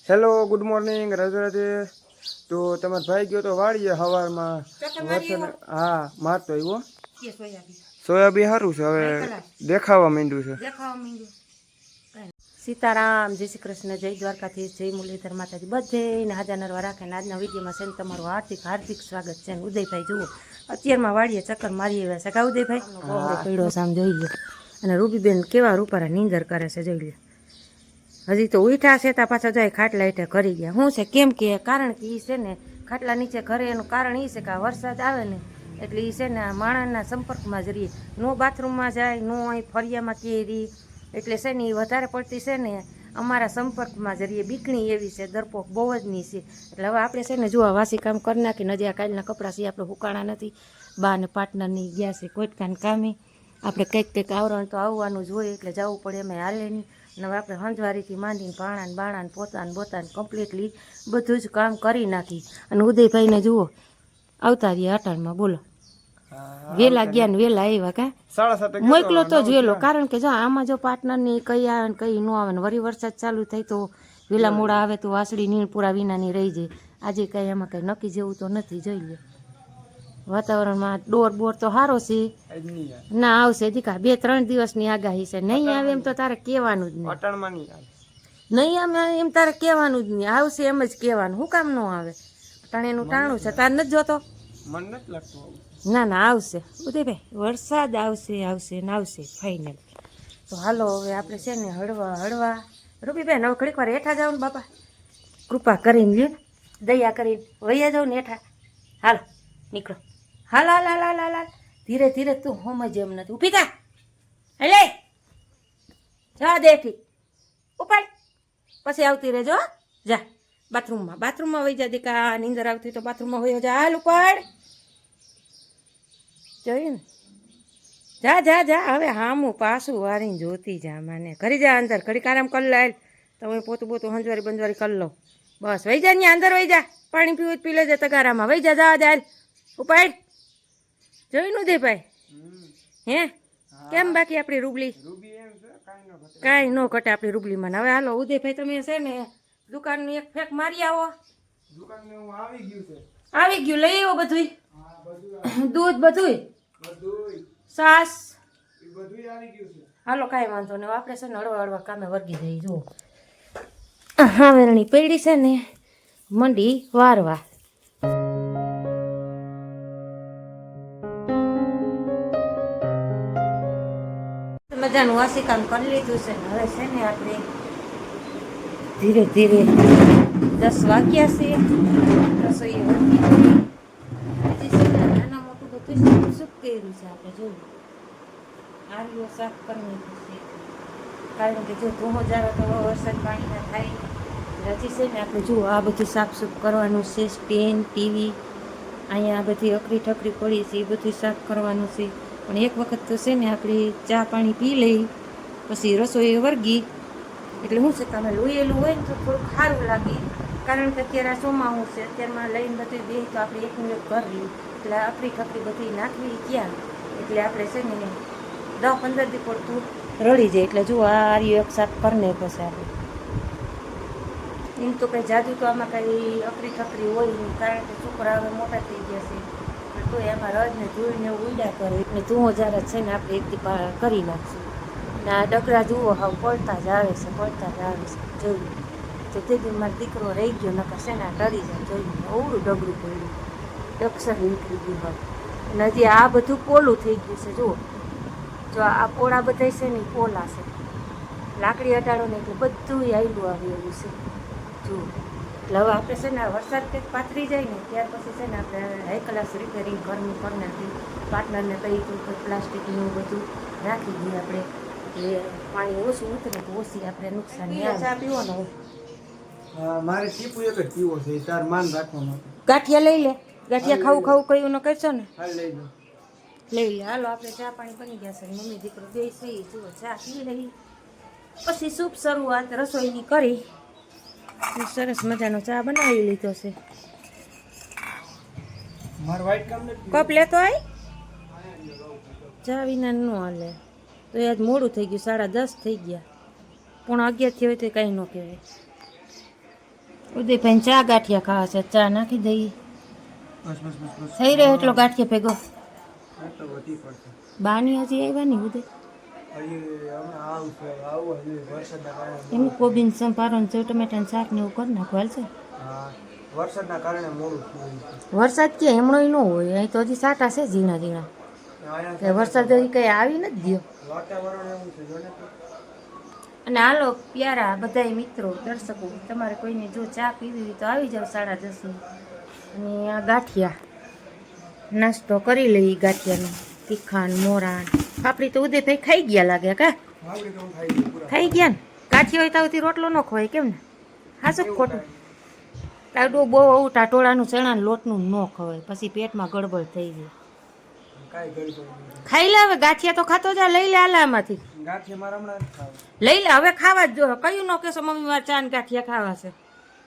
Hello good morning Radhe Radhe. તો તમારો ભાઈ ગયો તો વાડીએ સવારમાં વરસાદ। હા મારતો આવ્યો સોયાબીન સારું છે હવે દેખાવા માંડ્યું છે। સીતારામ, જય શ્રી કૃષ્ણ, જય દ્વારકાધીશ, જય મુરલીધર માતાજી બધેને હાજર નરવા રાખે ને આજના વિડીયોમાં છે ને તમારું હાર્દિક હાર્દિક સ્વાગત છે। ઉદયભાઈ જુઓ અત્યારમાં વાડીએ ચક્કર મારી આવ્યા છે કા ઉદયભાઈ બહુ પડ્યો છે આમ જોઈ લો। અને રૂબીબેન કેવા રૂપારા નીંદર કરે છે જોઈ લે। હજી તો ઉઠા છે ત્યાં પાછા જાય ખાટલા હેઠે કરી ગયા શું છે કેમ કે કારણ કે એ છે ને ખાટલા નીચે ઘરે એનું કારણ એ છે કે આ વરસાદ આવે ને એટલે એ છે ને માણસના સંપર્કમાં જ રહીએ, નો બાથરૂમમાં જાય નો અહીં ફળિયામાં કે રહી, એટલે છે ને એ વધારે પડતી છે ને અમારા સંપર્કમાં જ રહીએ, બીકણી એવી છે, દરપોક બહુ જ ની છે। એટલે હવે આપણે છે ને જો વાસી કામ કરી નાખીને હજી આ કાલના કપડાં છે આપણે હુકાણા નથી, બા ને પાર્ટનરની ગયા છે કોઈટકાન કામે, આપણે કંઈક આવરણ તો આવવાનું જ હોય એટલે જવું પડે એમ હાલે નહીં। અને હવે આપણે હંજવારીથી માંડીને ભાણાને બાણાને પોતાને બોતાને કમ્પ્લીટલી બધું જ કામ કરી નાખી। અને ઉદયભાઈને જુઓ આવતા રહ્યા અટાણમાં બોલો વેલા ગયા ને વેલા આવ્યા કા 7:30 મોકલો તો જ વેલો, કારણ કે જો આમાં જો પાર્ટનરની કઈ આવે ને કઈ ન આવે ને વરી વરસાદ ચાલુ થાય તો વેલા મોડા આવે તો વાસળી નીણ પૂરા વિનાની રહી જાય। આજે કઈ એમાં કઈ નક્કી જેવું તો નથી, જોઈ લે વાતાવરણમાં ડોર બોર તો સારો છે ના આવશે દીકા 2-3 દિવસની આગાહી છે, નહીં આવે એમ તો તારે કહેવાનું જ નહીં, નહીં આવે એમ તારે કહેવાનું જ નહીં, આવશે એમ જ કહેવાનું, શું કામ ન આવે ટાણેનું ટાણું છે તાર નથી જોતો મન નથી લાગતું ના ના આવશે ઉદયભાઈ વરસાદ આવશે આવશે ને આવશે ફાઇનલ। તો હાલો હવે આપણે છે ને હળવા રૂબીબેન હવે ઘડીક વાર હેઠા જાવ ને બાપા કૃપા કરીને લ્યો દયા કરીને વૈયા જાવ ને હેઠા, હાલો નીકળો હાલ હાલ હાલ હાલ હાલ હાલ ધીરે ધીરે તું હોમ જ એમ નથી ઊભી થા એટલે જા દેખી ઉપાડ પછી આવતી રહેજો જા બાથરૂમમાં વહી જા દીકા નીંદર આવતી તો બાથરૂમમાં વહી જા હાલ ઉપાડ જોયું ને જા જા જા હવે હામું પાછું વારીને જોતી જા મને ઘરી જા અંદર ઘડીક આરામ કરી લે તમે પોતું હંજવારી બંજવારી કરી લો બસ વહી જા ત્યાં અંદર વહી જા પાણી પીવું પી લેજે તગારામાં વહી જા જા જા ઉપાડ જોયું દે ભાઈ હે કેમ બાકી આપણી રૂબલી કાંઈ ન ઘટે આપણી રૂબલીમાં। હવે હાલો ઉદયભાઈ તમે છે ને દુકાનનું એક ફેક મારી આવો, આવી ગયું લઈ આવો બધું દૂધ બધું સાસ હાલો કાંઈ વાંધો નહીં, આપણે છે ને હળવા કામે વર્ગી જઈ જુઓ હા વેરણી પડી છે ને મંડી વારવા। મજાનું વાસી કામ કરી લીધું છે ને હવે છે ને આપણે ધીરે ધીરે 10 વાગ્યા છે રસોઈ નાના મોટું બધું શું કર્યું છે આપણે જોયું આરીઓ સાફ કરી નાખ્યું છે, કારણ કે જો ધોહો જારો તો વરસાદ પાણી ના થાય હજી છે ને આપણે જુઓ આ બધું સાફસૂફ કરવાનું છે, સ્ટેન્ડ ટીવી અહીંયા આ બધી અકરી ઠકરી પડી છે એ બધું સાફ કરવાનું છે। પણ એક વખત તો છે ને આપણે ચા પાણી પી લઈ પછી રસોઈ વર્ગી એટલે શું છે તમે લોયેલું હોય ને તો થોડુંક સારું લાગે, કારણ કે અત્યારે આ ચોમાસું છે અત્યારમાં લઈને બધું બે તો આપણે એકનું એક ઘર લઈએ એટલે અકરી ઠકરી બધી નાખવી ક્યાં એટલે આપણે છે ને 10-15 દી પડતું રડી જાય। એટલે જુઓ આ આર્યું એક સાફ કરીને પછી આપણે એમ તો કંઈ જાદુ તો આમાં કંઈ અકરી ઠકરી હોય નહીં, કારણ કે છોકરા હવે મોટા થઈ ગયા છે તો એમાં રજ ને ધૂળ ને ઉડા કરે એટલે તું જ્યારે છે ને આપણે એક દી કરી નાખશું ને આ ડગરા જુઓ હાવ પડતા જ આવે છે જોયું તો તે દી મારો દીકરો રહી ગયો નકર છે ને આ ડરી જાય જોયું અવડું ડગરું પડ્યું ડક્ષર નીકળી ગયું હોય અને હજી આ બધું પોલું થઈ ગયું છે જુઓ જો આ પોળા બધા છે ને પોલા છે લાકડી અટાડો ને એટલે બધું આયલું આવી એવું છે જુઓ। એટલે હવે આપણે છે ને વરસાદ કંઈક પાથરી જાય ને ત્યાર પછી છે ને આપણે હાઈ ક્લાસ રિપેરિંગ ઘરનું કરી નાખી, પાર્ટનરને કહી હતું પ્લાસ્ટિકનું બધું રાખી દઈએ આપણે એટલે પાણી ઓછું ઉતરે તો ઓછી આપણે નુકસાન ચા પીવો ને મારે ટીપુ એક જ પીવો છે તાર માન રાખવાનું ગાંઠિયા લઈ લે ગાંઠિયા ખાવું કયું ન કરશો ને લઈ લે હાલો આપણે ચા પાણી બની ગયા છે મમ્મી દીકરો બે સહી જુઓ ચા પી લઈ પછી શુભ શરૂઆત રસોઈની કરી સરસ મજાનો ચા બનાવી લીધો છે। કપ લેતો આય ચા વિના ન હાલે તો આજ મોડું થઈ ગયું 10:30 થઈ ગયા, 11:30 હોય તો કાંઈ ન કહેવાય। ઉદયભાઈ ચા ગાંઠિયા ખાવા છે, ચા નાખી દઈએ. બસ બસ બસ બસ થઈ રહ્યો એટલો ગાંઠિયા ભેગો. આ તો વધી પડશે બાની હજી આવ્યા નહીં ઉદય. હજી હમણાં આવશે આવું હજી વરસાદના કારણે એનું કોબીન સંભારો ને સેવ ટમેટાનું શાક ને એવું કરી નાખો હાલશે. હા વરસાદના કારણે મોડું થયું છે. વરસાદ કે હમણાં ન હોય, અહીં તો હજી સાટા છે ઝીણા ઝીણા. કે વરસાદ હજી કંઈ આવી નથી ગયો. વાતાવરણ એવું છે જો ને તો. અને હાલો પ્યારા બધાય મિત્રો દર્શકો, તમારે કોઈને જો ચા પીવી હોય તો આવી જાવ 10:30. અને આ ગાંઠિયા નાસ્તો કરી લઈ. ગાંઠિયાનો તીખાન મોરાન ફાફડી તો ઉદયભાઈ ખાઈ ગયા લાગે. કા આવડી તો હું ખાઈ ગયું પૂરા. ખાઈ ગયા ને? ગાંઠિયા હોય તાવથી રોટલો ન ખવાય કેમ ને? હા શું ખોટું? તાવડું બહુ આવું ટાટોળાનું ચણાનું લોટનું ન ખવાય, પછી પેટમાં ગડબડ થઈ જાય. કાંઈ ગળી ગળી નહીં. ખાઈ લે હવે, ગાંઠિયા તો ખાતો જા. લઈ લે આલા આમાંથી ગાંઠિયા મારા હમણાં નથી ખાવા. લઈ લે હવે, ખાવા જ જો. કયું ન કહેશો મમ્મી મારે ચા ને ગાંઠિયા ખાવા છે?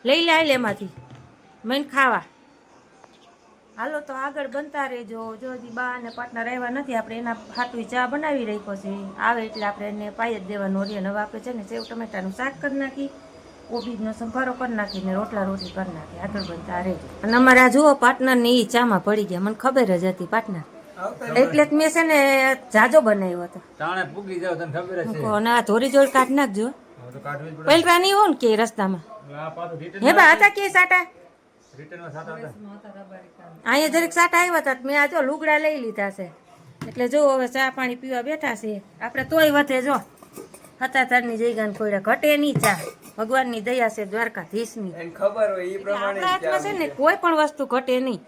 લઈ લે આલે એમાંથી મને ખાવા. હાલો તો આગળ બનતા રહેજો. જો હજી બા અને પાર્ટનર આવ્યા નથી, આપણે એના હાટું ચા બનાવી રાખ્યો છે. આવે એટલે આપણે એને પાય જ દેવાનો રીએ. હવે આપણે છે ને સેવ ટમેટાનું શાક કરી નાખી, કોબીજનો સંભારો કરી નાખીને રોટલા રોટલી કરી નાખી. આગળ બનતા રહેજો. અને અમારે આ જુઓ પાર્ટનરને એ ચામાં પડી ગયા, મને ખબર જ હતી પાર્ટનર, એટલે જ મેં છે ને જાજો બનાવ્યો હતો. તાણે પૂગી જાવ તને ખબર જ છે. અને આ થોડી જોડ કાઢ નાખજો. હવે તો કાઢવી જ પડે. પહેલા નહીં હોય ને કે રસ્તામાં આ પાછું રિટર્ન હે બા હતા કે સાટા રિટર્નમાં સાતા હતા. અહીંયા જરીક સાટા આવ્યા હતા, મેં આ જો લુગડા લઈ લીધા છે. એટલે જો હવે ચા પાણી પીવા બેઠા છે આપણે. તોય વધે જો હતાતારની જગ્યાને કોઈ ઘટે નહીં ચા. ભગવાનની દયા છે, દ્વારકાધીશની. એને ખબર હોય એ પ્રમાણે આપણા હાથમાં છે ને કોઈ પણ વસ્તુ ઘટે નહીં.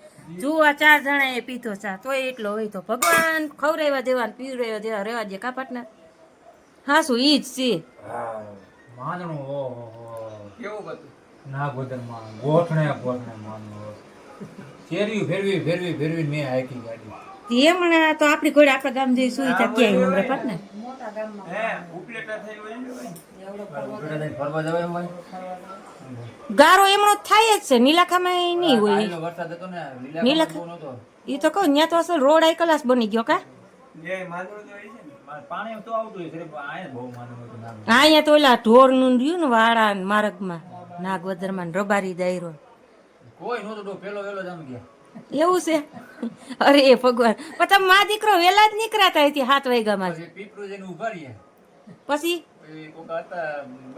જો આ 4 જણાએ પીધો ચા, તોય એટલો હોય તો ભગવાન ખવડાવ્યા દેવા ને પીવડાવ્યા દેવા રહેવા દે. કા પાટના હા શું ઈ જ છે. માનણું ઓહો કેવું હતું ના ગોદરમાં ગોઠણે માનવું. ફેરવી ફેરવી ફેરવી ફેરવી મેં હાકી ગાડી. હમણાં તો આપણી ઘોડે આપણા ગામ જેવી સુવિધા ક્યાંય હમણાં પાટના. હે ઉપલેટા થઈ હોય ને ફરવા જવાય એમ ભાઈ. ગારો એમણો થાય જ છે. નીલાખામાં નહીં હોય. આટલો વરસાદ હતો ને નીલખ- બહુ નહોતો. એ તો કહું ત્યાં તો અસલ રોડ આઈ ક્લાસ બની ગયો. કા જે માંદડું તો હોય છે ને પાણી તો આવતું હોય છે, આયા બહુ માનવું હતું ના. અહીંયા તો ઓલા ઢોરનું રહ્યું ને વાળા ને માર્ગમાં નાગવદરમાં ને રબારી દાયરો કોઈ નહોતું તો પેલો વેલો જ આમ ગયા. એવું છે. અરે એ ભગવાન, પછી મા દીકરો વેલા જ નીકળાતા હતી 7 વાગ્યામાં જ. પછી પીપળું જઈને ઉભા રહીએ. પછી પછી કોક હતા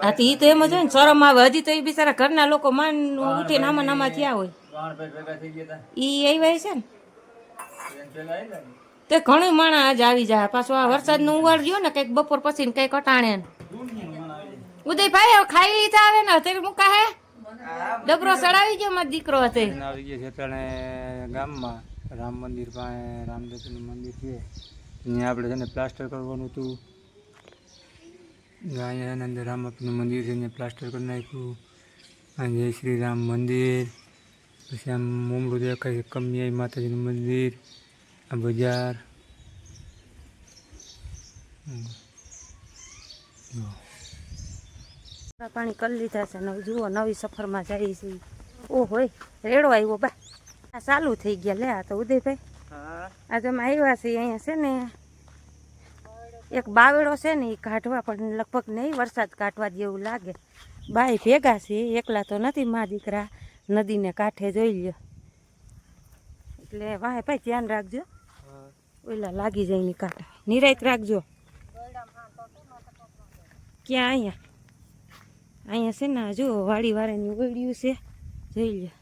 હા તો ઈ તો એમ જ હોય ને, શરમ આવે. હજી તો એ બિચારા ઘરના લોકો માન ઉઠીને આમાં નામાં થયા હોય. વાણ પેટ ભેગા થઈ ગયા ઈ આવ્યા છે ને હતા. એને પેલા આવ્યા ને. તે ઘણું માણસ આજ આવી જાય. પાછું આ વરસાદનું ઉવાળ રહ્યો ને કંઈક બપોર પછી ને કંઈક અટાણે ને. ઉદયભાઈ હવે ખાઈ લીધા આવે ને અત્યારે મૂકા હે ડબરો ચડાવી ગયો મારો દીકરો હતો. આવી ગયા છે એટલે ગામમાં રામ મંદિર પાસે રામદેવનું મંદિર છે. અહીંયા આપણે છે ને પ્લાસ્ટર કરવાનું હતું. અહીંયા અંદર રામપનું મંદિર છે, અહીંયા પ્લાસ્ટર કરી નાખ્યું. આ જય શ્રી રામ મંદિર. પછી આમ મુમડું દેખાય છે, કમિયાઈ માતાજીનું મંદિર, આ બજાર. પાણી કરી લીધા છે ને જુઓ નવી સફરમાં જાય છે. ઓહો રેડો આવ્યો બા, આ ચાલુ થઈ ગયા. લે આ તો ઉદયભાઈ આજે અમે આવ્યા છીએ. અહીંયા છે ને એક બાવેડો છે ને એ કાઢવા, પણ લગભગ નહીં વરસાદ કાઢવા જેવું લાગે. બાય ભેગા છે, એકલા તો નથી. મા દીકરા નદીને કાંઠે જોઈ લ્યો. એટલે વાહે ભાઈ ધ્યાન રાખજો, ઓલા લાગી જાય ની કાંઠા. નિરાયત રાખજો. ક્યાં? અહીંયા અહીંયા છે ને જો વાડી વાળાની ઓળ્યું છે, જોઈ લ્યો.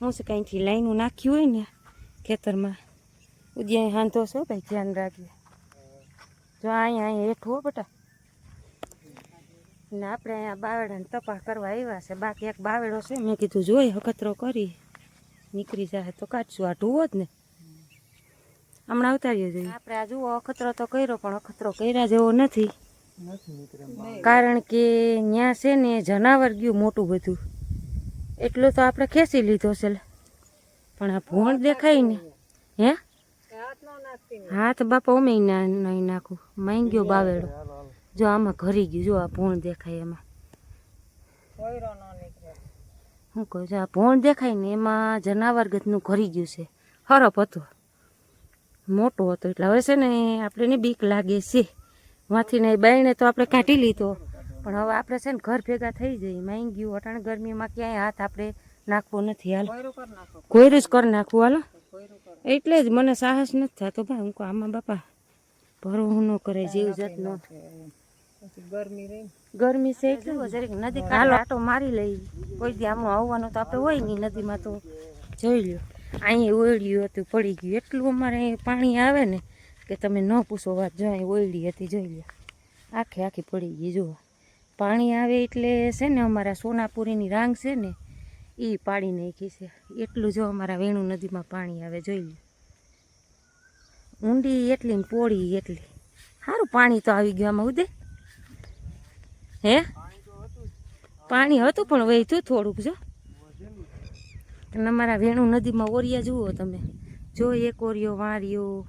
હું છે કંઈથી લાઈનું નાખ્યું હોય ને ખેતરમાં, ઉદ્યા હાંધો છે ભાઈ, ધ્યાન રાખજે. જો અહીંયા હેઠું હો બેટા. ને આપણે અહીંયા બાવેડાને તપાસ કરવા આવ્યા છે. બાકી એક બાવેડો છે, મેં કીધું જોઈ અખતરો કરી નીકળી જાય તો કાઢશું. આ ઢૂવો જ ને હમણાં ઉતારીએ જોઈએ. આપણે આ જુઓ અખતરો તો કર્યો, પણ અખતરો કર્યા જેવો નથી. કારણ કે ત્યાં છે ને જનાવર ગયું મોટું બધું, એટલું તો આપણે ખેંચી લીધો છે. પણ આ ભોણ દેખાય ને, હે હાથ બાપા અમે નહીં નાખું. માંગ્યો બાવેડો જો આમાં ઘરી ગયું. જો આ ભોણ દેખાય એમાં, શું કહું છું, આ ભોણ દેખાય ને એમાં જનાવર ગતનું ઘરી ગયું છે. હરપ હતો, મોટો હતો. એટલે હવે છે ને આપણે ને બીક લાગે છે. માંથી ને બાયણે તો આપણે કાઢી લીધો, પણ હવે આપણે છે ને ઘર ભેગા થઈ જઈએ માંગી ગયું અટાણે ગરમીમાં ક્યાંય હાથ આપણે નાખવો નથી. હાલ કોયરું જ કરી નાખવું હાલો. એટલે જ મને સાહસ નથી થતો ભાઈ. હું કહું આમાં બાપા ભરવું ન કરે જીવ જતનો ગરમી છે એટલે જરીક નદી કાઢો આટો મારી લઈ. કોઈ દી આમાં આવવાનું તો આપણે હોય નહીં નદીમાં તો જોઈ લ્યો. અહીં ઓયડ્યું હતું પડી ગયું એટલું અમારે પાણી આવે ને કે તમે ન પૂછો વાત. જો અહીં ઓયડી હતી જોઈ લ્યો આખી આખી પડી ગઈ. જુઓ પાણી આવે એટલે છે ને અમારા સોનાપુરીની રાંગ છે ને એ પાડી નાખી છે. એટલું જો અમારા વેણુ નદીમાં પાણી આવે જોઈ લ્યો. ઊંડી એટલી ને પોળી એટલી. સારું પાણી તો આવી ગયું આમાં ઉદે. હે પાણી હતું પણ વહેતું થોડુંક જો. અને અમારા વેણુ નદીમાં ઓરિયા જુઓ તમે. જો એક ઓરિયો વાર્યો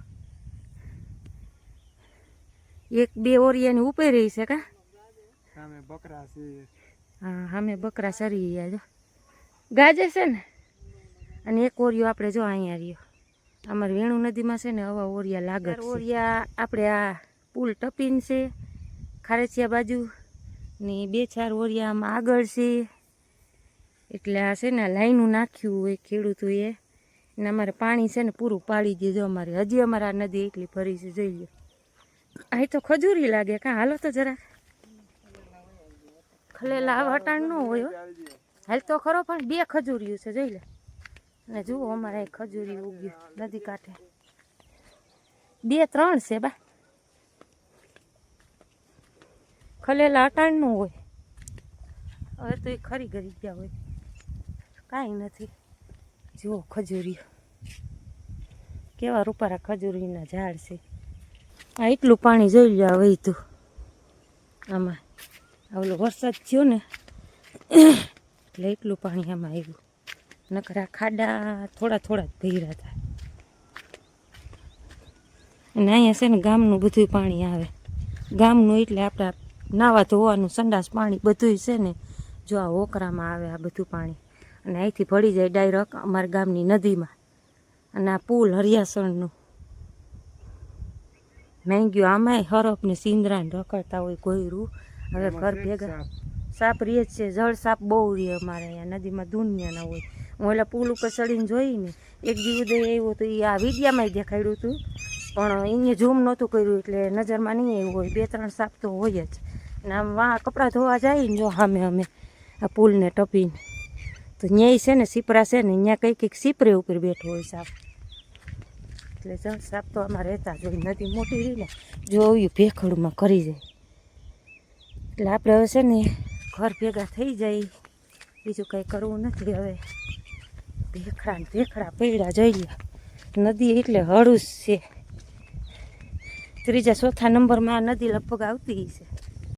એક બે ઓરિયાની ઉપર રહી છે કા. હા સામે બકરા સરી ગયા જો ગાજે છે ને. અને એક ઓરિયો આપણે જો અહીંયા રહ્યો. અમારે વેણુ નદીમાં છે ને હવા ઓરિયા લાગે. ઓરિયા આપણે આ પુલ ટપીન છે ખારેચિયા બાજુ ને 2-4 ઓરિયા આમાં આગળ છે. એટલે આ છે ને લાઈનું નાખ્યું હોય ખેડૂતોએ. ને અમારે પાણી છે ને પૂરું પાડી દેજો અમારે. હજી અમારા નદી એટલી ભરી છે જોઈ લો. અહીં તો ખજૂરી લાગે કાં. હાલો તો જરા ખલેલા વટાણ ન હોય હાલ તો ખરો પણ 2 ખજૂરિયું છે જોઈ લે. અને જુઓ અમારે અહીં ખજૂરી ઉગ્યું નદી કાંઠે 2-3 છે બા. ખલેલા અટાણ નું હોય. હવે તો એ ખરી ગરી ગયા હોય કાંઈ નથી. જુઓ ખજૂરિયું કેવા રૂપારા ખજૂરીના ઝાડ છે. આ એટલું પાણી જોઈ લે વહીતું આમાં. ઓલો વરસાદ થયો ને એટલે એટલું પાણી આમાં આવ્યું. નકરા ખાડા થોડા થોડા જ ભર્યા હતા. અને અહીંયા છે ને ગામનું બધું પાણી આવે. ગામનું એટલે આપણા નાવા ધોવાનું સંડાસ પાણી બધું છે ને જો આ ઓકરામાં આવે આ બધું પાણી. અને અહીંથી ભળી જાય ડાયરેક્ટ અમારા ગામની નદીમાં. અને આ પુલ હરિયાસણનું મેંગ્યું આમાંય હરફ ને સિંદરા ને રખડતા હોય કોયરું. હવે ઘર ભેગા સાપ રહે છે. જળ સાપ બહુ રહે અમારે અહીંયા નદીમાં દુનિયાના હોય. હું ઓલા પુલ ઉપર ચડીને જોઈને એક દિવસ આવ્યો તો એ આ વિડીયામાં દેખાડ્યું હતું પણ એને ઝૂમ નહોતું કર્યું એટલે નજરમાં નહીં આવ્યું હોય. 2-3 સાપ તો હોય જ. અને આમ વાં કપડાં ધોવા જાય ને જો સામે અમે આ પુલને ટપીને તો ન્યાય છે ને સીપરા છે ને ત્યાં કંઈક સીપરે ઉપર બેઠો હોય સાપ. એટલે જળ સાપ તો આમાં રહેતા જ હોય. નદી મોટી રહી ને જો આવ્યું ભેખડમાં કરી જાય. એટલે આપણે હવે છે ને ઘર ભેગા થઈ જાય. બીજું કંઈ કરવું નથી હવે. ભેખડા ને ભેખડા પડ્યા જોઈ લે. નદી એટલે હળુસ છે. 3-4 નંબરમાં આ નદી લગભગ આવતી છે.